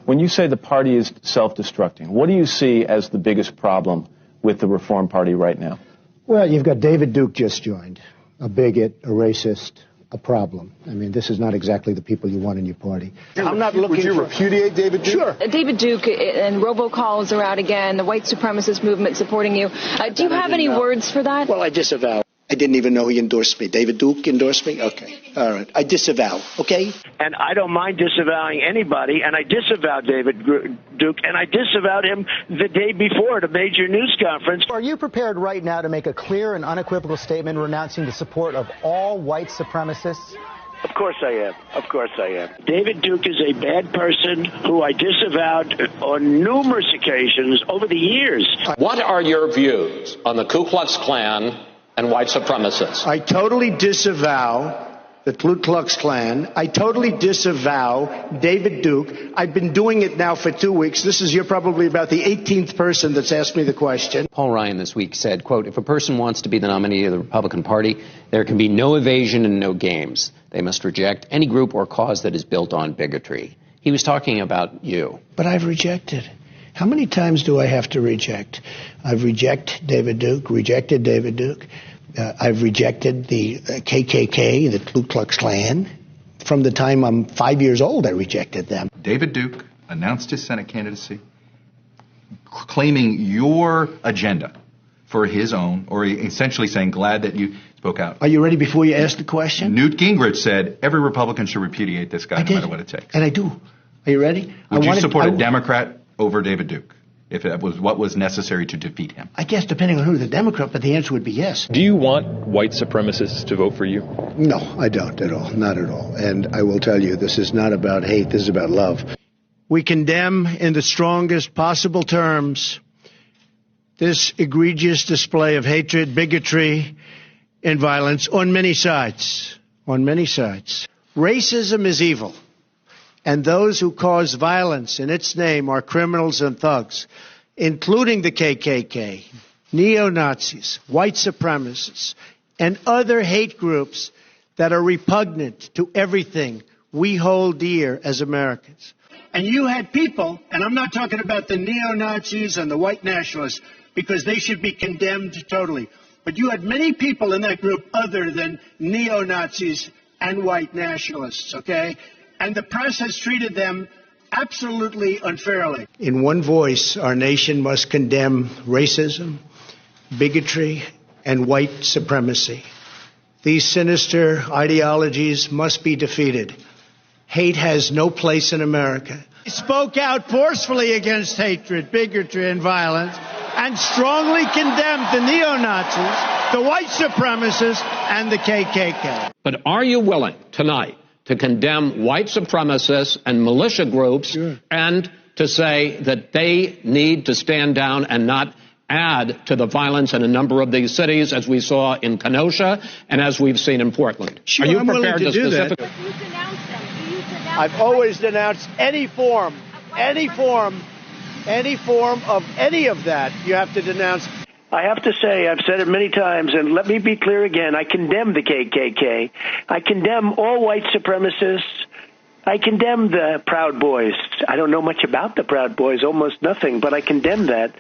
When you say the party is self-destructing, what do you see as the biggest problem with the Reform Party right now? Well, you've got David Duke just joined, a bigot, a racist, a problem. I mean, this is not exactly the people you want in your party. I'm not looking. Would you repudiate David Duke? Sure. David Duke and robocalls are out again, the white supremacist movement supporting you. Do you have any words for that? Well, I disavow. I didn't even know he endorsed me. David Duke endorsed me? Okay. All right. I disavow. Okay? And I don't mind disavowing anybody, and I disavowed David Duke, and I disavowed him the day before at a major news conference. Are you prepared right now to make a clear and unequivocal statement renouncing the support of all white supremacists? Of course I am. Of course I am. David Duke is a bad person who I disavowed on numerous occasions over the years. What are your views on the Ku Klux Klan and white supremacists? I totally disavow the Ku Klux Klan. I totally disavow David Duke. I've been doing it now for 2 weeks. You're probably about the 18th person that's asked me the question. Paul Ryan this week said, quote, if a person wants to be the nominee of the Republican Party, there can be no evasion and no games. They must reject any group or cause that is built on bigotry. He was talking about you. But I've rejected. How many times do I have to reject? I've rejected David Duke. I've rejected the KKK, the Ku Klux Klan. From the time I'm 5 years old, I rejected them. David Duke announced his Senate candidacy, claiming your agenda for his own, or essentially saying, glad that you spoke out. Are you ready before you ask the question? Newt Gingrich said every Republican should repudiate this guy no matter what it takes. And I do. Are you ready? Would you support a Democrat over David Duke if that was what was necessary to defeat him? I guess depending on who the Democrat, but the answer would be yes. Do you want white supremacists to vote for you? No, I don't at all. Not at all. And I will tell you, this is not about hate. This is about love. We condemn in the strongest possible terms this egregious display of hatred, bigotry, and violence on many sides. On many sides. Racism is evil. And those who cause violence in its name are criminals and thugs, including the KKK, neo-Nazis, white supremacists, and other hate groups that are repugnant to everything we hold dear as Americans. And you had people, and I'm not talking about the neo-Nazis and the white nationalists, because they should be condemned totally. But you had many people in that group other than neo-Nazis and white nationalists, okay? And the press has treated them absolutely unfairly. In one voice, our nation must condemn racism, bigotry, and white supremacy. These sinister ideologies must be defeated. Hate has no place in America. He spoke out forcefully against hatred, bigotry, and violence, and strongly condemned the neo-Nazis, the white supremacists, and the KKK. But are you willing tonight to condemn white supremacists and militia groups and to say that they need to stand down and not add to the violence in a number of these cities, as we saw in Kenosha and as we've seen in Portland? Sure, are you I'm prepared willing to do that. Do you denounce them? Do you denounce I've always denounced any form of any of that. You have to denounce. I have to say, I've said it many times, and let me be clear again, I condemn the KKK. I condemn all white supremacists. I condemn the Proud Boys. I don't know much about the Proud Boys, almost nothing, but I condemn that.